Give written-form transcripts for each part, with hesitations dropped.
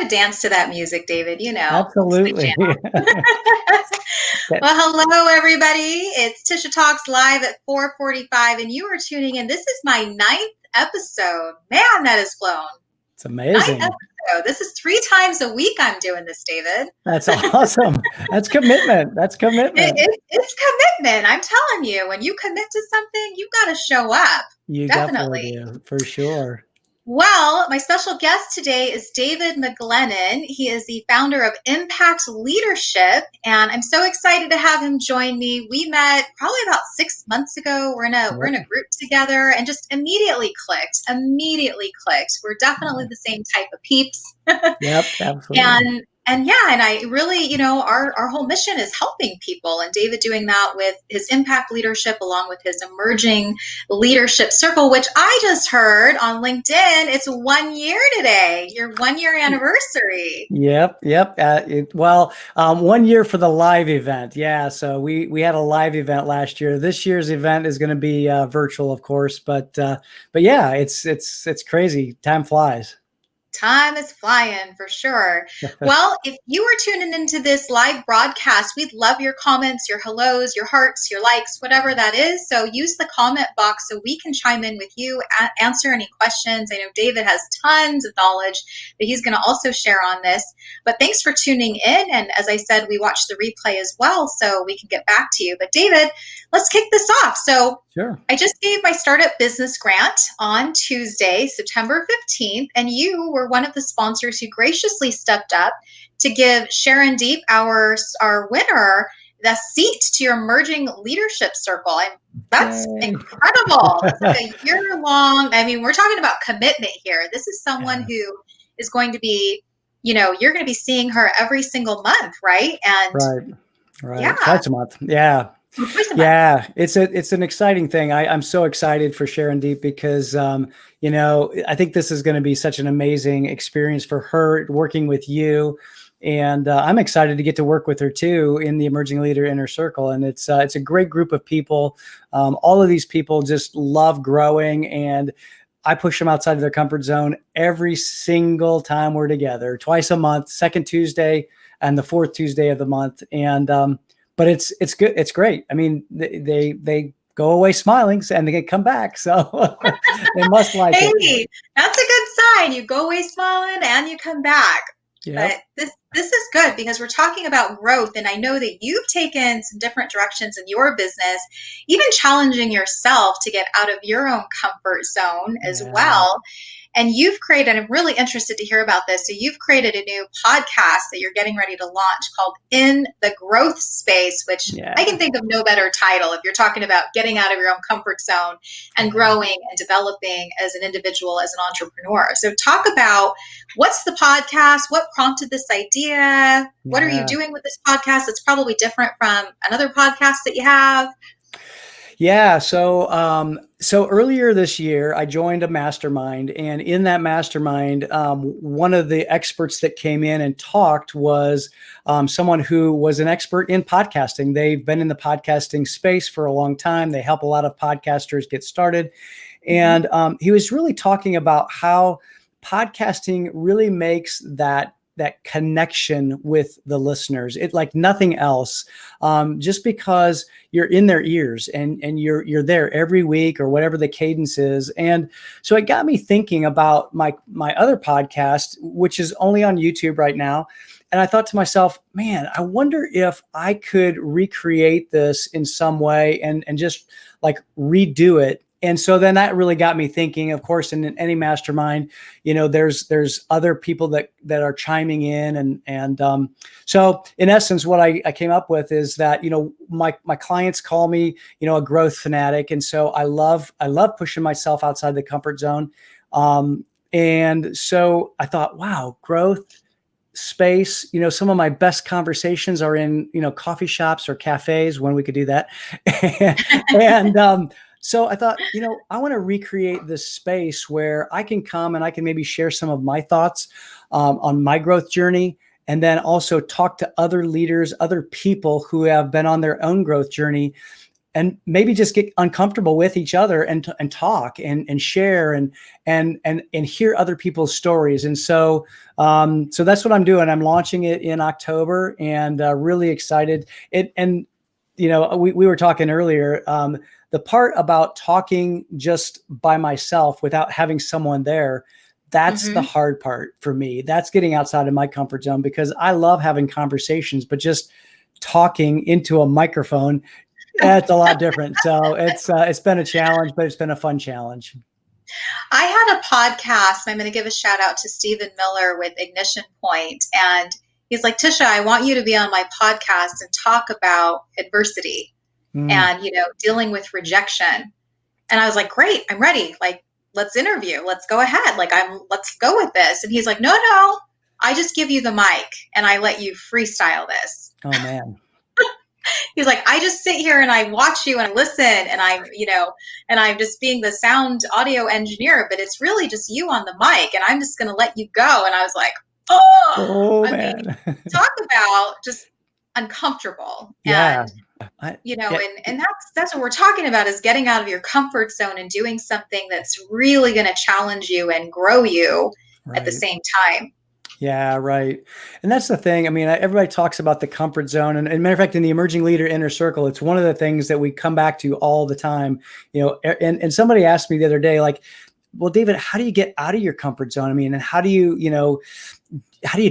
to dance to that music, David. It's my Absolutely. jam. Well, hello, everybody. It's Tisha Talks live at 4:45, and you are tuning in. This is my ninth episode. Man, that has flown. It's Ninth amazing. episode. This is 3 times a week I'm doing this, David. That's awesome. That's commitment. That's commitment. It's commitment. I'm telling you, when you commit to something, you've got to show up. You definitely Definitely. do, for sure. Well, my special guest today is David McGlennen. He is the founder of Impact Leadership, and I'm so excited to have him join me. We met probably about 6 months ago. We're in a group together, and just immediately clicked. Immediately clicked. We're definitely the same type of peeps. Yep, absolutely. And I really, our whole mission is helping people, and David doing that with his impact leadership along with his emerging leadership circle, which I just heard on LinkedIn. It's 1 year today, your 1 year anniversary. Yep. 1 year for the live event. Yeah. So we had a live event last year. This year's event is going to be virtual, of course, but yeah, it's crazy. Time flies. Time is flying for sure. Well, if you are tuning into this live broadcast, we'd love your comments, your hellos, your hearts, your likes, whatever that is. So use the comment box so we can chime in with you, answer any questions. I know David has tons of knowledge that he's going to also share on this. But thanks for tuning in. And as I said, we watch the replay as well, so we can get back to you. But David, let's kick this off. So Sure. I just gave my startup business grant on Tuesday, September 15th, and you were one of the sponsors who graciously stepped up to give Sharon Deep, our winner, the seat to your emerging leadership circle. That's incredible. It's like a year-long. I mean, we're talking about commitment here. This is someone who is going to be, you're going to be seeing her every single month, right? And right. Yeah. Twice a month. Yeah. Yeah, it's an exciting thing. I'm so excited for Sharon Deep because, I think this is going to be such an amazing experience for her working with you. And I'm excited to get to work with her too in the Emerging Leader Inner Circle. And it's a great group of people. All of these people just love growing, and I push them outside of their comfort zone every single time we're together, twice a month, second Tuesday and the fourth Tuesday of the month. And, but it's good. It's great. I mean, they go away smiling and they can come back. So they must like it. Hey, that's a good sign. You go away smiling and you come back. Yep. But this is good because we're talking about growth. And I know that you've taken some different directions in your business, even challenging yourself to get out of your own comfort zone as well. And you've created, I'm really interested to hear about this. So you've created a new podcast that you're getting ready to launch called In the Growth Space, which I can think of no better title if you're talking about getting out of your own comfort zone and growing and developing as an individual, as an entrepreneur. So talk about what's the podcast? What prompted this idea? What are you doing with this podcast that's probably different from another podcast that you have? Yeah. So earlier this year, I joined a mastermind, and in that mastermind, one of the experts that came in and talked was someone who was an expert in podcasting. They've been in the podcasting space for a long time. They help a lot of podcasters get started. And he was really talking about how podcasting really makes that connection with the listeners. It like nothing else, just because you're in their ears and you're there every week or whatever the cadence is. And so it got me thinking about my other podcast, which is only on YouTube right now. And I thought to myself, man, I wonder if I could recreate this in some way and just like redo it. And so then that really got me thinking. Of course, in any mastermind, there's other people that are chiming in, and so in essence, what I came up with is that my clients call me a growth fanatic, and so I love pushing myself outside the comfort zone, and so I thought, wow, growth space. Some of my best conversations are in coffee shops or cafes when we could do that, and so I thought, I want to recreate this space where I can come and I can maybe share some of my thoughts on my growth journey, and then also talk to other leaders, other people who have been on their own growth journey, and maybe just get uncomfortable with each other and talk and share and hear other people's stories. And so so that's what I'm doing. I'm launching it in October, and really excited. And we were talking earlier. The part about talking just by myself without having someone there, that's the hard part for me. That's getting outside of my comfort zone, because I love having conversations, but just talking into a microphone, it's a lot different. So it's been a challenge, but it's been a fun challenge. I had a podcast. I'm going to give a shout out to Stephen Miller with Ignition Point, and he's like, Tisha, I want you to be on my podcast and talk about adversity and, dealing with rejection. And I was like, great, I'm ready. Like, let's interview. Let's go ahead. Let's go with this. And he's like, no, I just give you the mic and I let you freestyle this. Oh man. He's like, I just sit here and I watch you and I listen, and I'm just being the sound audio engineer, but it's really just you on the mic, and I'm just going to let you go. And I was like, man. Talk about just uncomfortable. Yeah. And, and that's what we're talking about, is getting out of your comfort zone and doing something that's really going to challenge you and grow you at the same time. Yeah, right. And that's the thing. I mean, everybody talks about the comfort zone. And matter of fact, in the Emerging Leader Inner Circle, it's one of the things that we come back to all the time. And somebody asked me the other day, like, well, David, how do you get out of your comfort zone? I mean, and how do you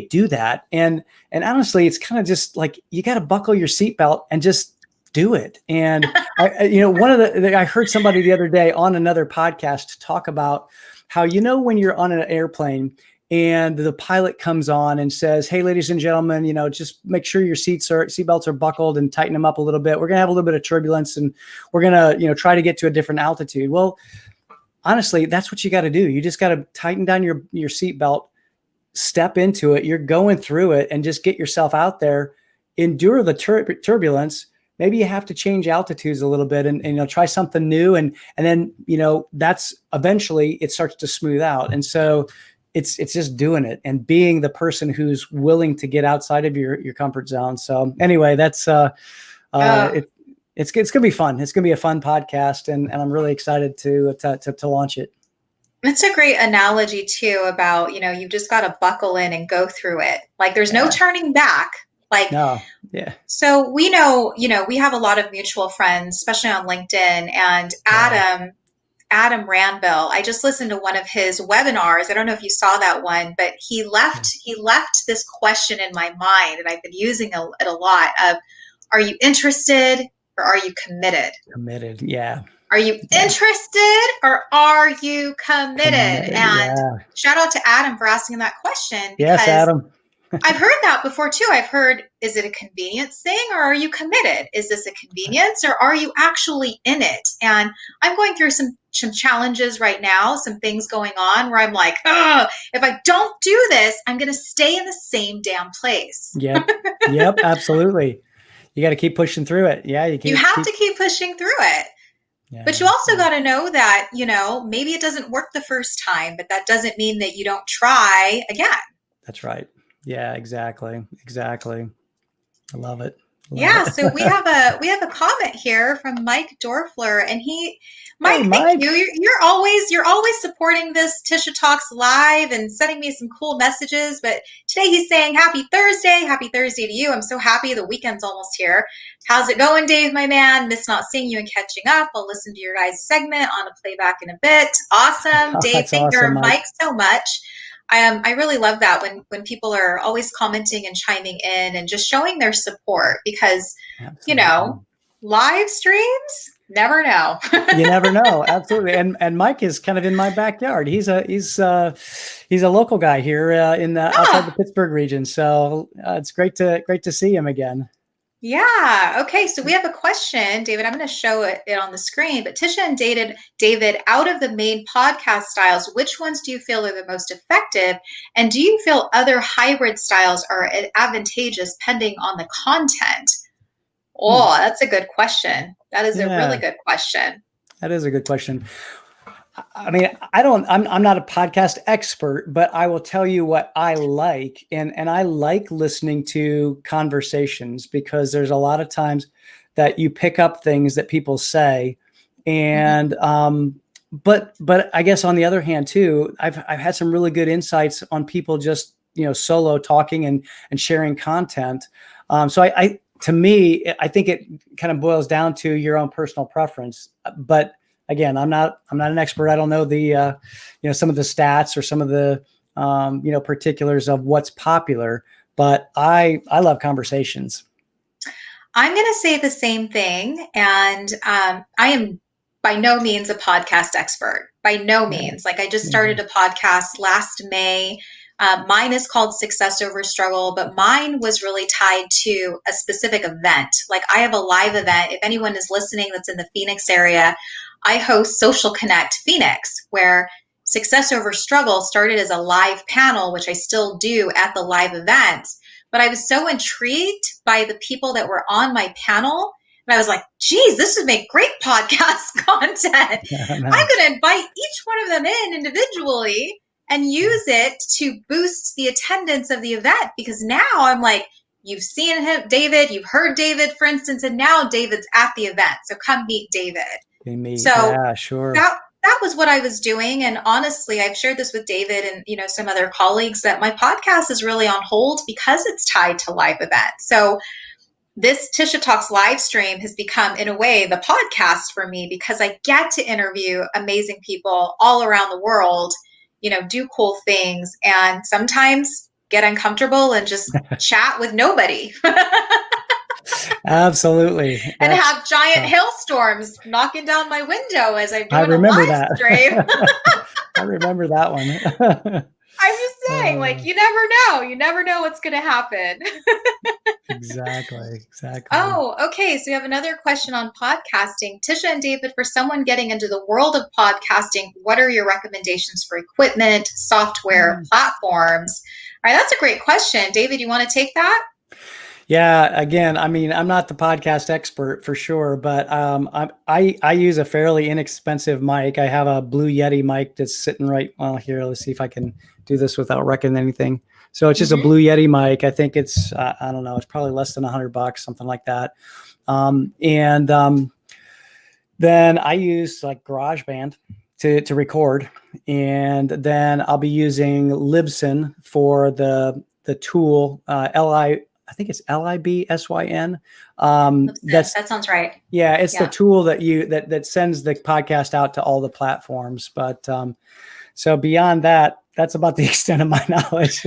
do that? And honestly, it's kind of just like, you got to buckle your seatbelt and just do it. And I heard somebody the other day on another podcast talk about how, when you're on an airplane and the pilot comes on and says, hey, ladies and gentlemen, just make sure your seatbelts are buckled and tighten them up a little bit. We're going to have a little bit of turbulence, and we're going to, try to get to a different altitude. Well, honestly, that's what you got to do. You just got to tighten down your seatbelt, step into it. You're going through it, and just get yourself out there, endure the turbulence. Maybe you have to change altitudes a little bit and try something new. And then, that's eventually it starts to smooth out. And so it's just doing it and being the person who's willing to get outside of your comfort zone. So anyway, that's it's going to be fun. It's going to be a fun podcast, and I'm really excited to launch it. It's a great analogy too about, you've just got to buckle in and go through it. Like, there's no turning back. Like, no. Yeah. So we know, we have a lot of mutual friends, especially on LinkedIn, and Adam Ranville. I just listened to one of his webinars. I don't know if you saw that one, but he left this question in my mind, and I've been using it a lot of, are you interested or are you committed? Committed. Yeah. Are you interested or are you committed? And shout out to Adam for asking that question. Yes, Adam. I've heard that before too. I've heard, is it a convenience thing or are you committed? Is this a convenience or are you actually in it? And I'm going through some challenges right now, some things going on where I'm like, if I don't do this, I'm going to stay in the same damn place. Yep, absolutely. You got to keep pushing through it. Yeah, you have to keep pushing through it. Yeah, but you also got to know that, maybe it doesn't work the first time, but that doesn't mean that you don't try again. That's right. Yeah, exactly. I love it. So we have a comment here from Mike Dorfler, and Mike, thank you. You're always supporting this Tisha Talks live and sending me some cool messages. But today he's saying happy Thursday to you. I'm so happy the weekend's almost here. How's it going, Dave, my man? Miss not seeing you and catching up. I'll listen to your guys' segment on a playback in a bit. Awesome, Dave. Thank you, Mike, so much. I really love that when people are always commenting and chiming in and just showing their support, because, live streams, never know. You never know. Absolutely. And Mike is kind of in my backyard. He's a local guy here outside the Pittsburgh region. So it's great to see him again. Yeah. Okay. So we have a question, David. I'm going to show it on the screen. But Tisha and David, out of the main podcast styles, which ones do you feel are the most effective? And do you feel other hybrid styles are advantageous depending on the content? Oh, that's a good question. That is a really good question. That is a good question. I mean, I'm not a podcast expert, but I will tell you what I like. And I like listening to conversations, because there's a lot of times that you pick up things that people say. And, but I guess on the other hand too, I've had some really good insights on people just, solo talking and sharing content. So to me, I think it kind of boils down to your own personal preference. But again, I'm not an expert. I don't know the, some of the stats or some of the, particulars of what's popular, but I love conversations. I'm going to say the same thing. And I am by no means a podcast expert, by no means. Like I just started a podcast last May. Mine is called Success Over Struggle, but mine was really tied to a specific event. Like I have a live event. If anyone is listening that's in the Phoenix area, I host Social Connect Phoenix, where Success Over Struggle started as a live panel, which I still do at the live events. But I was so intrigued by the people that were on my panel. And I was like, geez, this would make great podcast content. Nice. I'm going to invite each one of them in individually and use it to boost the attendance of the event. Because now I'm like, you've seen him, David, you've heard David, for instance, and now David's at the event. So come meet David. So yeah, sure. That was what I was doing. And honestly, I've shared this with David and, some other colleagues that my podcast is really on hold because it's tied to live events. So this Tisha Talks live stream has become, in a way, the podcast for me because I get to interview amazing people all around the world, do cool things, and sometimes get uncomfortable and just chat with nobody. Absolutely. And have giant hailstorms knocking down my window as I'm doing a live stream. I remember that one. I'm just saying, you never know what's going to happen. Exactly. Oh, okay. So we have another question on podcasting. Tisha and David, for someone getting into the world of podcasting, what are your recommendations for equipment, software, platforms? All right, that's a great question. David, you want to take that? Yeah, again, I mean, I'm not the podcast expert for sure, but I use a fairly inexpensive mic. I have a Blue Yeti mic that's sitting here. Let's see if I can do this without wrecking anything. So it's just a Blue Yeti mic. I think it's, I don't know, it's probably less than $100, something like that. Then I use like GarageBand to record, and then I'll be using Libsyn for the tool, I think it's Libsyn. That sounds right. Yeah, it's the tool that sends the podcast out to all the platforms. But so beyond that, that's about the extent of my knowledge.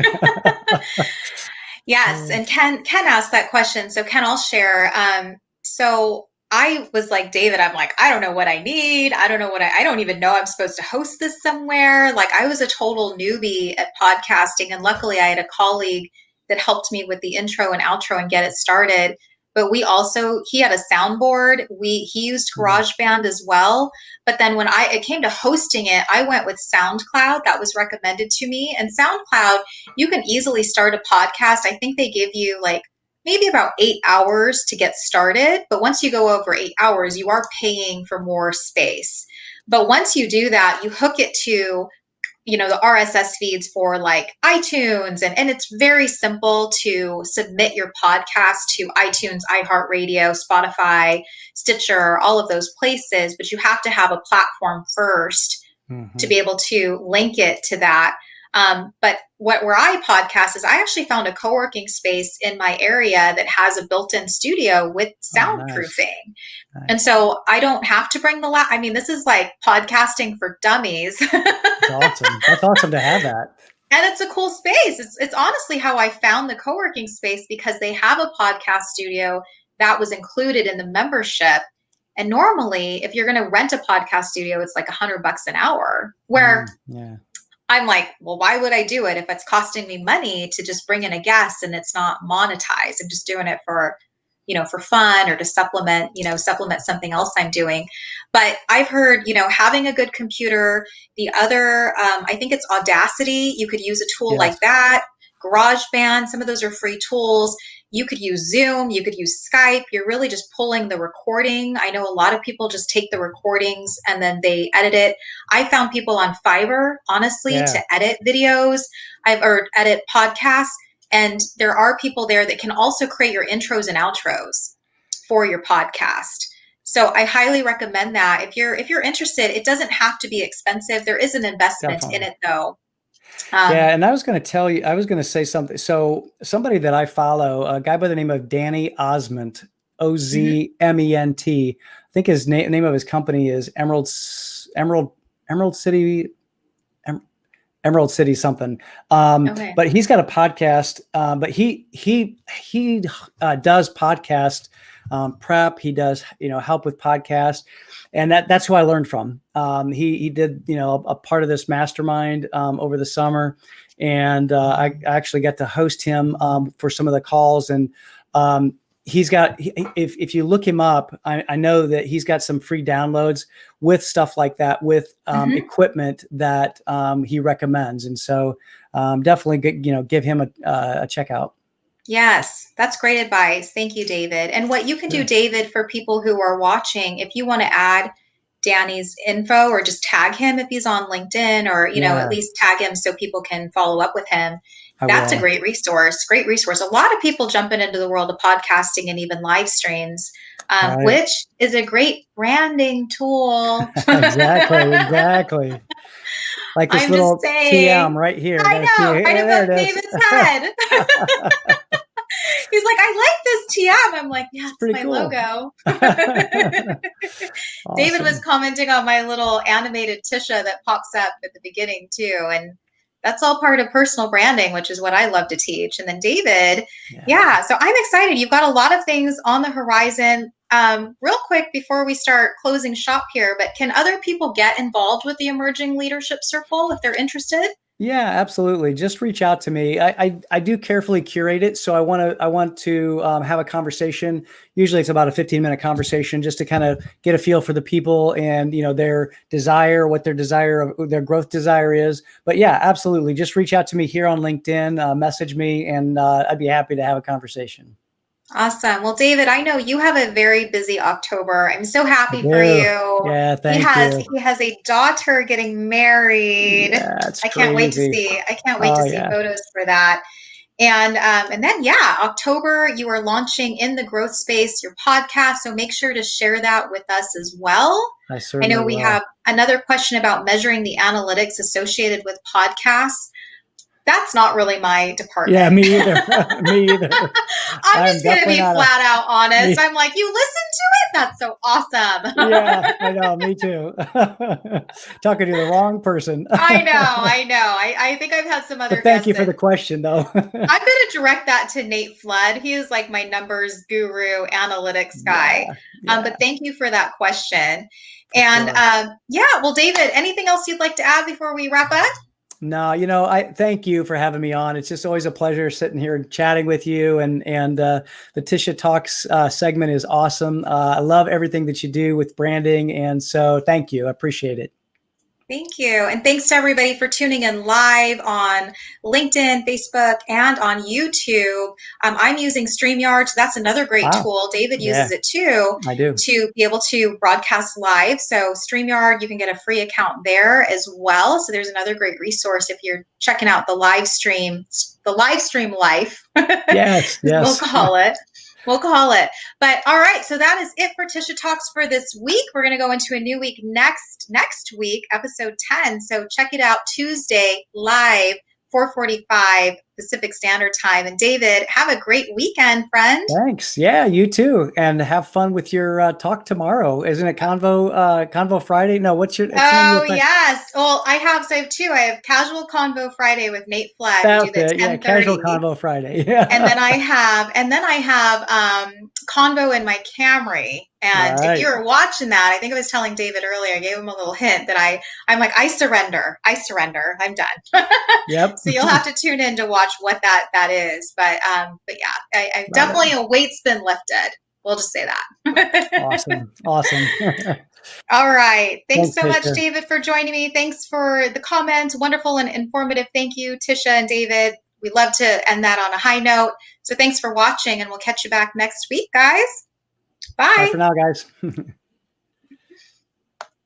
Yes, and Ken asked that question. So Ken, I'll share. So I was like, David, I'm like, I don't know what I need. I don't know I don't even know I'm supposed to host this somewhere. Like I was a total newbie at podcasting, and luckily I had a colleague that helped me with the intro and outro and get it started. But he had a soundboard. He used GarageBand as well. But then when it came to hosting it, I went with SoundCloud. That was recommended to me. And SoundCloud, you can easily start a podcast. I think they give you like maybe about 8 hours to get started. But once you go over 8 hours, you are paying for more space. But once you do that, you hook it to the RSS feeds for like iTunes. And it's very simple to submit your podcast to iTunes, iHeartRadio, Spotify, Stitcher, all of those places. But you have to have a platform first to be able to link it to that. But where I podcast is I actually found a co-working space in my area that has a built-in studio with soundproofing. Nice. And so I don't have to bring this is like podcasting for dummies. That's awesome. That's awesome to have that. And it's a cool space. It's honestly how I found the co-working space, because they have a podcast studio that was included in the membership. And normally, if you're going to rent a podcast studio, it's like $100 an hour, where I'm like, well, why would I do it if it's costing me money to just bring in a guest and it's not monetized? I'm just doing it for fun or to supplement something else I'm doing. But I've heard, having a good computer, the other, I think it's Audacity. You could use a tool like that. GarageBand, some of those are free tools. You could use Zoom, you could use Skype. You're really just pulling the recording. I know a lot of people just take the recordings and then they edit it. I found people on Fiverr, honestly, to edit videos or edit podcasts. And there are people there that can also create your intros and outros. for your podcast. So I highly recommend that. If you're interested, it doesn't have to be expensive. There is an investment in Definitely. it though. Yeah, and I was going to tell you, I was going to say something. So somebody that I follow, a guy by the name of Danny Osment, Mhm. Ozment. I think his name of his company is Emerald City, Emerald City something. Okay. But he's got a podcast. But he does podcast prep. He does help with podcast, and that's who I learned from. He did a part of this mastermind over the summer, and I actually got to host him for some of the calls. And he's got if you look him up, I know that he's got some free downloads with stuff like that, with Mhm. equipment that he recommends. And so definitely give him a check out. Yes, that's great advice. Thank you, David. And what you can do, Sure. David, for people who are watching, if you want to add Danny's info or just tag him if he's on LinkedIn or, at Yeah, least tag him so people can follow up with him. I That's a will. great resource. Great resource. A lot of people jumping into the world of podcasting and even live streams, Right. which is a great branding tool. Exactly. Like this I'm just little TM saying. right here. I There's the, know, right there above it is. David's head. He's like, I like this TM. I'm like, yeah, It's it's pretty my cool. logo. David was Awesome. commenting on my little animated Tisha that pops up at the beginning too. And that's all part of personal branding, which is what I love to teach. And then David, Yeah. yeah, so I'm excited. You've got a lot of things on the horizon. Real quick before we start closing shop here, but can other people get involved with the Emerging Leadership Circle if they're interested? Yeah, absolutely. Just reach out to me. I do carefully curate it, so I want to have a conversation. Usually, it's about a 15-minute conversation, just to kind of get a feel for the people and their desire, what their growth desire is. But yeah, absolutely. Just reach out to me here on LinkedIn, message me, and I'd be happy to have a conversation. Awesome. Well, David, I know you have a very busy October. I'm so I happy for do. you. Yeah, He thank has you. he has a daughter getting married. Yeah, it's I can't wait to crazy. see. I can't wait to Oh see yeah, photos for that. And then yeah, October you are launching in the growth space your podcast. So make sure to share that with us as well. I I know certainly we will. have another question about measuring the analytics associated with podcasts. That's not really my Yeah, department. me either. Me either. I'm I'm just going to definitely be not a flat out honest. me. I'm like, you listen to it? That's so awesome. Yeah, I know. Me too. Talking to the wrong person. I know, I know. I think I've had some other But thank guests you for that the question, though. I'm going to direct that to Nate Flood. He is like my numbers guru, analytics guy. Yeah, yeah, But thank you for that question. for And sure. yeah, well, David, anything else you'd like to add before we wrap up? No, I thank you for having me on. It's just always a pleasure sitting here and chatting with you. And the Tisha Talks segment is awesome. I love everything that you do with branding, and so thank you. I appreciate it. Thank you. And thanks to everybody for tuning in live on LinkedIn, Facebook, and on YouTube. I'm using StreamYard, so that's another great Wow. tool. David Yeah, uses it too I do. to be able to broadcast live. So StreamYard, you can get a free account there as well. So there's another great resource if you're checking out the live stream life, Yes, we'll yes. call it. We'll call it. But all right, so that is it for Tisha Talks for this week. We're going to go into a new week next week, episode 10. So check it out Tuesday live, 4:45 Pacific Standard Time. And David, have a great weekend, friend. Thanks. Yeah, you too. And have fun with your talk tomorrow. Isn't it Convo Friday? No, what's the name of Oh your thing? yes. Well, so I have two. I have Casual Convo Friday with Nate Flood. We do That's the it. Yeah, Casual 10:30. Convo Friday. And Yeah. then I have Convo in my Camry. All And if you right. were watching that, I think I was telling David earlier, I gave him a little hint that I'm like, I surrender. I'm done. Yep. So you'll have to tune in to watch what that is. But yeah, I Love it. definitely a weight's been lifted. We'll just say that. Awesome. Awesome. All right. Thanks Thanks, so much, Fisher. David, for joining me. Thanks for the comments. Wonderful and informative. Thank you, Tisha and David. We love to end that on a high note. So thanks for watching, and we'll catch you back next week, guys. Bye Bye. for now, guys.